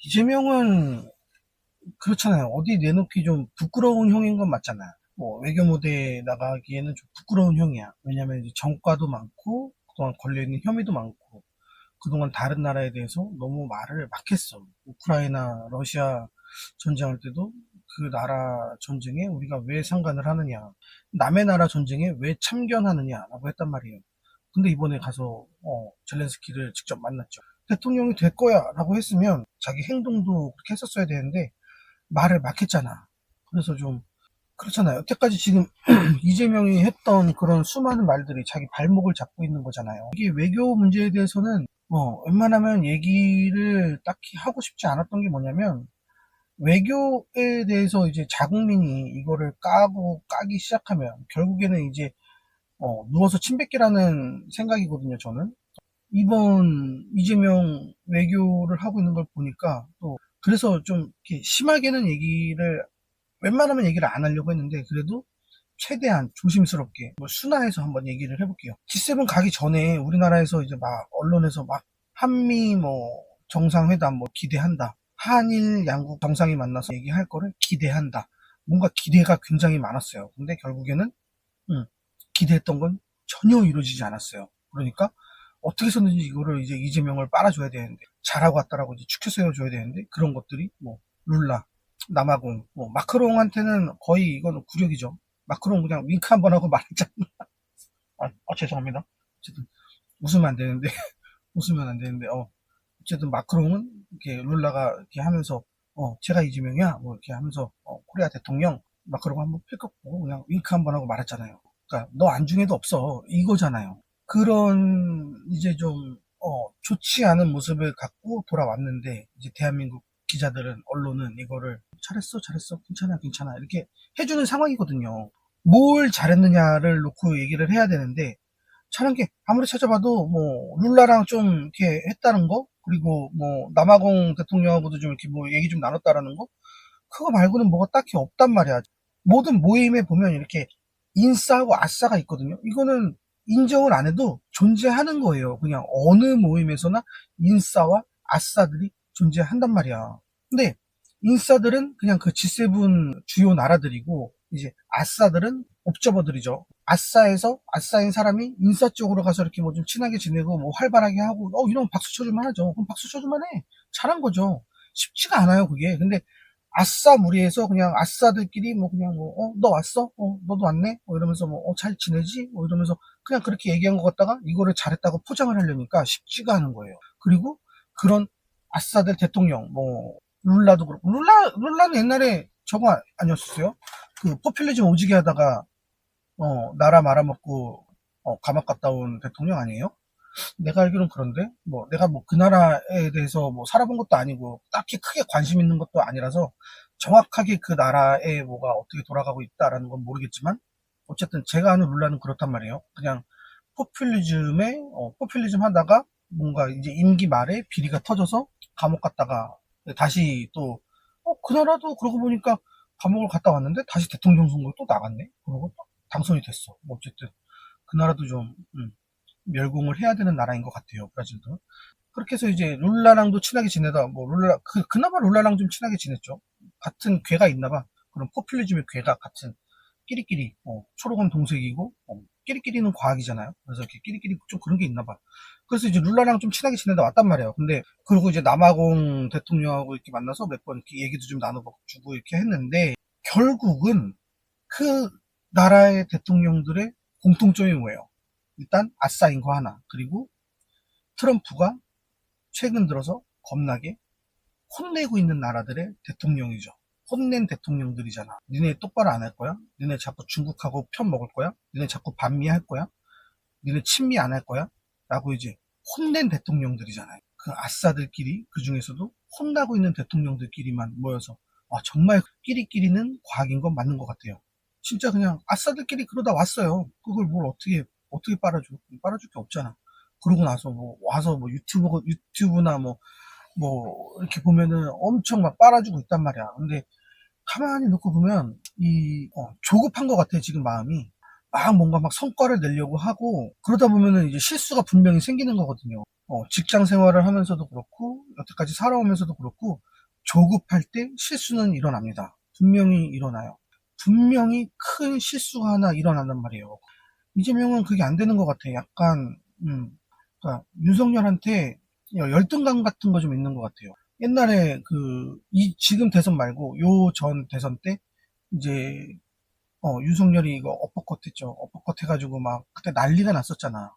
이재명은 그렇잖아요. 어디 내놓기 좀 부끄러운 형인 건 맞잖아요. 뭐 외교 무대에 나가기에는 좀 부끄러운 형이야. 왜냐면 이제 정과도 많고 그동안 걸려있는 혐의도 많고 그동안 다른 나라에 대해서 너무 말을 막 했어. 우크라이나, 러시아 전쟁할 때도 그 나라 전쟁에 우리가 왜 상관을 하느냐. 남의 나라 전쟁에 왜 참견하느냐라고 했단 말이에요. 근데 이번에 가서 젤렌스키를 직접 만났죠. 대통령이 될 거야 라고 했으면 자기 행동도 그렇게 했었어야 되는데 말을 막 했잖아. 그래서 좀 그렇잖아요. 여태까지 지금 이재명이 했던 그런 수많은 말들이 자기 발목을 잡고 있는 거잖아요. 이게 외교 문제에 대해서는 웬만하면 얘기를 딱히 하고 싶지 않았던 게 뭐냐면 외교에 대해서 이제 자국민이 이거를 까기 시작하면 결국에는 이제 누워서 침 뱉기라는 생각이거든요. 저는 이번 이재명 외교를 하고 있는 걸 보니까 또 그래서 좀 이렇게 심하게는 얘기를 웬만하면 얘기를 안 하려고 했는데 그래도 최대한 조심스럽게 순화해서 한번 얘기를 해볼게요. G7 가기 전에 우리나라에서 이제 막 언론에서 막 한미 정상회담 기대한다. 한일 양국 정상이 만나서 얘기할 거를 기대한다. 뭔가 기대가 굉장히 많았어요. 근데 결국에는 기대했던 건 전혀 이루어지지 않았어요. 그러니까 어떻게 해서든지 이거를 이제 이재명을 빨아줘야 되는데 잘하고 왔다라고 이제 축혀 세워줘야 되는데 그런 것들이 룰라, 남아공, 마크롱한테는 거의 이거는 굴욕이죠. 마크롱 그냥 윙크 한번 하고 말았잖아. 죄송합니다. 어쨌든 웃으면 안 되는데 웃으면 안 되는데 어쨌든 마크롱은 이렇게 룰라가 이렇게 하면서 제가 이재명이야 뭐 이렇게 하면서 코리아 대통령 마크롱 한번 필컥 보고 그냥 윙크 한번 하고 말았잖아요. 그러니까 너 안중에도 없어 이거잖아요. 그런 이제 좀 좋지 않은 모습을 갖고 돌아왔는데 이제 대한민국 기자들은 언론은 이거를 잘했어 괜찮아 이렇게 해주는 상황이거든요. 뭘 잘했느냐를 놓고 얘기를 해야 되는데 잘한 게 아무리 찾아봐도 룰라랑 좀 이렇게 했다는 거 그리고 남아공 대통령하고도 좀 이렇게 얘기 좀 나눴다라는 거 그거 말고는 뭐가 딱히 없단 말이야. 모든 모임에 보면 이렇게 인싸하고 아싸가 있거든요. 이거는 인정을 안 해도 존재하는 거예요. 그냥 어느 모임에서나 인싸와 아싸들이 존재한단 말이야. 근데 인싸들은 그냥 그 G7 주요 나라들이고 이제 아싸들은 옵저버들이죠. 아싸에서 아싸인 사람이 인싸 쪽으로 가서 이렇게 좀 친하게 지내고 활발하게 하고 이러면 박수 쳐줄만 하죠. 그럼 박수 쳐줄만 해. 잘한 거죠. 쉽지가 않아요 그게. 근데 아싸 무리에서 그냥 아싸들끼리 그냥 너 왔어? 너도 왔네? 이러면서 잘 지내지? 이러면서 그냥 그렇게 얘기한 것 같다가 이거를 잘했다고 포장을 하려니까 쉽지가 않은 거예요. 그리고 그런 아싸들 대통령, 룰라도 그렇고, 룰라는 옛날에 저거 아니었어요? 그 포퓰리즘 오지게 하다가, 나라 말아먹고, 감옥 갔다 온 대통령 아니에요? 내가 알기로는 그런데, 내가 그 나라에 대해서 살아본 것도 아니고, 딱히 크게 관심 있는 것도 아니라서, 정확하게 그 나라에 뭐가 어떻게 돌아가고 있다라는 건 모르겠지만, 어쨌든 제가 아는 룰라는 그렇단 말이에요. 그냥 포퓰리즘 하다가 뭔가 이제 임기 말에 비리가 터져서 감옥 갔다가 다시 또, 그 나라도 그러고 보니까 감옥을 갔다 왔는데 다시 대통령 선거에 또 나갔네? 그러고 또 당선이 됐어. 어쨌든 그 나라도 좀, 멸공을 해야 되는 나라인 것 같아요. 브라질도. 그렇게 해서 이제 룰라랑도 친하게 지내다, 그나마 룰라랑 좀 친하게 지냈죠. 같은 괴가 있나봐. 그런 포퓰리즘의 괴가 같은 끼리끼리, 초록은 동색이고, 끼리끼리는 과학이잖아요. 그래서 이렇게 끼리끼리 좀 그런 게 있나봐. 그래서 이제 룰라랑 좀 친하게 지내다 왔단 말이에요. 근데, 그리고 이제 남아공 대통령하고 이렇게 만나서 몇 번 이렇게 얘기도 좀 나눠주고 이렇게 했는데, 결국은 그 나라의 대통령들의 공통점이 뭐예요? 일단 아싸인 거 하나. 그리고 트럼프가 최근 들어서 겁나게 혼내고 있는 나라들의 대통령이죠. 혼낸 대통령들이잖아. 니네 똑바로 안 할 거야? 니네 자꾸 중국하고 편 먹을 거야? 니네 자꾸 반미할 거야? 니네 친미 안 할 거야? 라고 이제 혼낸 대통령들이잖아요. 그 아싸들끼리 그 중에서도 혼나고 있는 대통령들끼리만 모여서 정말 끼리끼리는 과학인 건 맞는 것 같아요. 진짜 그냥 아싸들끼리 그러다 왔어요. 그걸 뭘 어떻게 빨아줘? 빨아줄 게 없잖아. 그러고 나서 와서 유튜브나 이렇게 보면은 엄청 막 빨아주고 있단 말이야. 근데 가만히 놓고 보면 조급한 것 같아 지금 마음이. 뭔가 성과를 내려고 하고 그러다 보면은 이제 실수가 분명히 생기는 거거든요. 직장 생활을 하면서도 그렇고 여태까지 살아오면서도 그렇고 조급할 때 실수는 일어납니다. 분명히 일어나요. 분명히 큰 실수가 하나 일어난단 말이에요. 이재명은 그게 안 되는 것 같아. 약간, 그러니까 윤석열한테 열등감 같은 거 좀 있는 것 같아요. 옛날에 지금 대선 말고 요 전 대선 때 이제 윤석열이 이거 어퍼컷 했죠. 어퍼컷 해가지고 막 그때 난리가 났었잖아.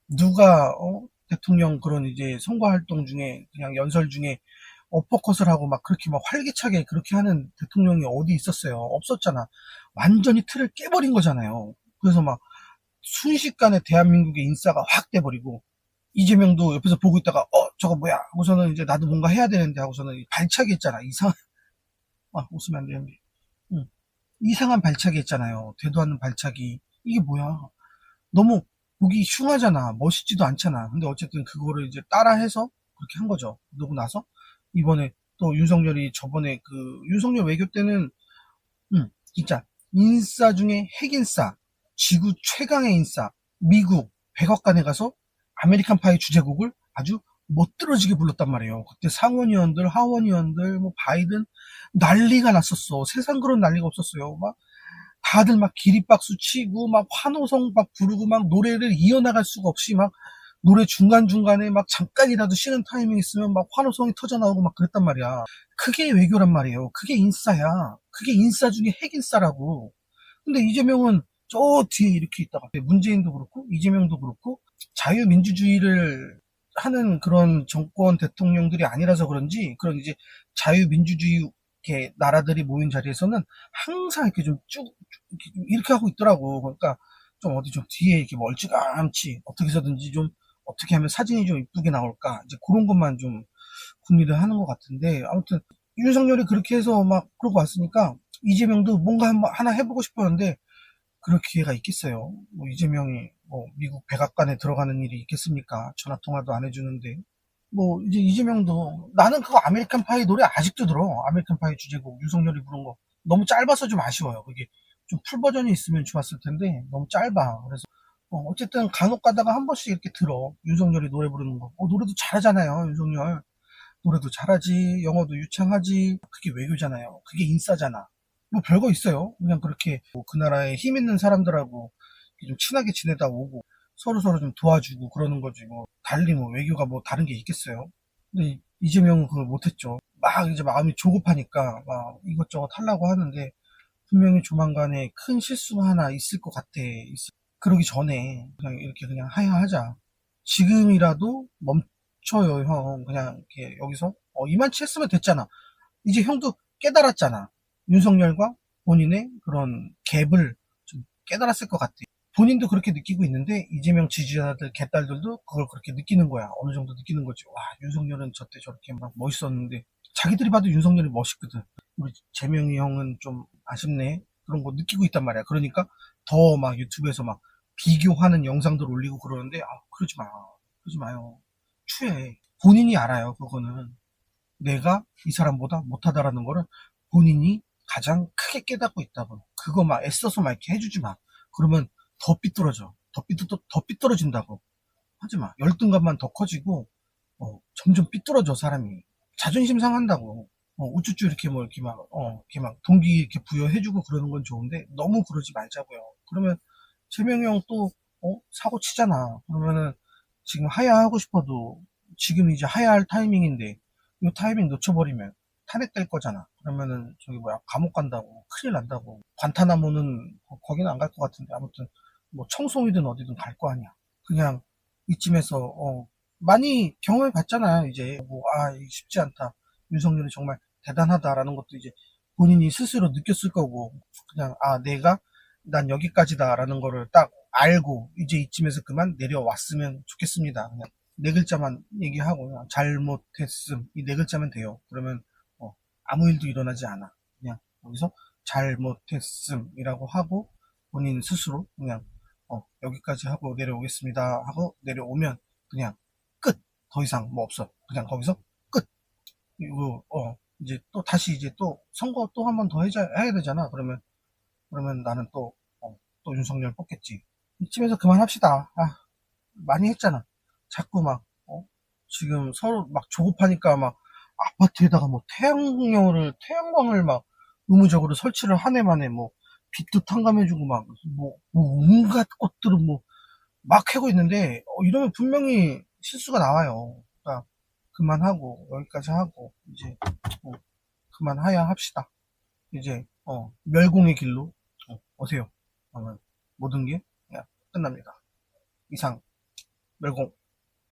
누가 대통령 그런 이제 선거 활동 중에 그냥 연설 중에 어퍼컷을 하고 막 그렇게 막 활기차게 그렇게 하는 대통령이 어디 있었어요? 없었잖아. 완전히 틀을 깨버린 거잖아요. 그래서 막 순식간에 대한민국의 인싸가 확 돼버리고 이재명도 옆에서 보고 있다가 저거 뭐야 하고서는 이제 나도 뭔가 해야 되는데 하고서는 발차기 했잖아. 웃으면 안 되는데. 응. 이상한 발차기 했잖아요. 되도 않는 발차기. 이게 뭐야. 너무 보기 흉하잖아. 멋있지도 않잖아. 근데 어쨌든 그거를 이제 따라해서 그렇게 한 거죠. 그러고 나서 이번에 또 윤석열이 저번에 윤석열 외교 때는 진짜 인싸 중에 핵인싸, 지구 최강의 인싸, 미국 백악관에 가서 아메리칸 파이 주재국을 아주 멋들어지게 불렀단 말이에요. 그때 상원의원들, 하원의원들, 뭐 바이든 난리가 났었어. 세상 그런 난리가 없었어요. 막 다들 막 기립박수 치고 막 환호성 막 부르고 막 노래를 이어나갈 수가 없이 막 노래 중간중간에 막 잠깐이라도 쉬는 타이밍 있으면 막 환호성이 터져나오고 막 그랬단 말이야. 그게 외교란 말이에요. 그게 인싸야. 그게 인싸 중에 핵인싸라고. 근데 이재명은 저 뒤에 이렇게 있다가 문재인도 그렇고 이재명도 그렇고 자유민주주의를 하는 그런 정권 대통령들이 아니라서 그런지 그런 이제 자유민주주의 이렇게 나라들이 모인 자리에서는 항상 이렇게 좀 쭉 이렇게 하고 있더라고. 그러니까 좀 어디 좀 뒤에 이렇게 멀찌감치 어떻게 해서든지 좀 어떻게 하면 사진이 좀 이쁘게 나올까 이제 그런 것만 좀 궁리를 하는 것 같은데 아무튼 윤석열이 그렇게 해서 막 그러고 왔으니까 이재명도 뭔가 하나 해보고 싶었는데 그럴 기회가 있겠어요. 뭐 이재명이 뭐 미국 백악관에 들어가는 일이 있겠습니까? 전화 통화도 안 해주는데 뭐 이제 이재명도 나는 그거 아메리칸 파이 노래 아직도 들어. 아메리칸 파이 주제곡 윤석열이 부른 거 너무 짧아서 좀 아쉬워요. 그게 좀 풀 버전이 있으면 좋았을 텐데 너무 짧아. 그래서 어쨌든 간혹 가다가 한 번씩 이렇게 들어. 윤석열이 노래 부르는 거. 노래도 잘하잖아요. 윤석열 노래도 잘하지. 영어도 유창하지. 그게 외교잖아요. 그게 인싸잖아. 뭐 별거 있어요. 그냥 그렇게 뭐그 나라에 힘 있는 사람들하고 좀 친하게 지내다 오고 서로서로 좀 도와주고 그러는 거지 뭐 달리 뭐 외교가 뭐 다른 게 있겠어요. 근데 이재명은 그걸 못했죠. 막 이제 마음이 조급하니까 막 이것저것 하려고 하는데 분명히 조만간에 큰 실수가 하나 있을 것 같아. 그러기 전에 그냥 이렇게 그냥 하야하자. 지금이라도 멈춰요, 형. 그냥 이렇게 여기서 이만치 했으면 됐잖아. 이제 형도 깨달았잖아. 윤석열과 본인의 그런 갭을 좀 깨달았을 것 같아. 본인도 그렇게 느끼고 있는데 이재명 지지자들 개딸들도 그걸 그렇게 느끼는 거야. 어느 정도 느끼는 거지. 와, 윤석열은 저때 저렇게 막 멋있었는데 자기들이 봐도 윤석열이 멋있거든. 우리 재명이 형은 좀 아쉽네. 그런 거 느끼고 있단 말이야. 그러니까 더 막 유튜브에서 막 비교하는 영상들 올리고 그러는데 그러지 마. 그러지 마요. 추해. 본인이 알아요. 그거는. 내가 이 사람보다 못하다라는 거를 본인이 가장 크게 깨닫고 있다고. 그거 막 애써서 막 이렇게 해주지 마. 그러면 더 삐뚤어져. 더 삐뚤어진다고. 하지 마. 열등감만 더 커지고, 점점 삐뚤어져, 사람이. 자존심 상한다고. 우쭈쭈 이렇게 뭐 이렇게 막, 이렇게 막 동기 이렇게 부여해주고 그러는 건 좋은데, 너무 그러지 말자고요. 그러면, 재명이 형 또, 사고 치잖아. 그러면은, 지금 하야하고 싶어도, 지금 이제 하야할 타이밍인데, 이 타이밍 놓쳐버리면, 탄핵될 거잖아. 그러면은, 저기 뭐야, 감옥 간다고. 큰일 난다고. 관타나모는, 거기는 안 갈 것 같은데, 아무튼, 뭐, 청송이든 어디든 갈 거 아니야. 그냥, 이쯤에서 많이 경험해 봤잖아요. 이제 뭐 이게 쉽지 않다. 윤석열이 정말 대단하다라는 것도 이제 본인이 스스로 느꼈을 거고 그냥 내가 난 여기까지다라는 거를 딱 알고 이제 이쯤에서 그만 내려왔으면 좋겠습니다. 그냥 네 글자만 얘기하고 그냥 잘못했음 이 네 글자면 돼요. 그러면 아무 일도 일어나지 않아. 그냥 여기서 잘못했음이라고 하고 본인 스스로 그냥 여기까지 하고 내려오겠습니다 하고 내려오면 그냥 끝. 더 이상 뭐 없어. 그냥 거기서 끝. 이거 이제 또 다시 이제 또 선거 또 한 번 더 해야 되잖아. 그러면 나는 또 윤석열 뽑겠지. 이쯤에서 그만합시다. 많이 했잖아. 자꾸 막 지금 서로 막 조급하니까 막 아파트에다가 뭐 태양광을 막 의무적으로 설치를 한 해 만에 뭐 빛도 탕감해주고 뭐 온갖 것들을 뭐 막 하고 있는데, 이러면 분명히 실수가 나와요. 그러니까 그만하고, 여기까지 하고, 이제, 어, 그만하야 합시다. 이제, 멸공의 길로, 오세요. 그러면 모든 게 그냥 끝납니다. 이상, 멸공.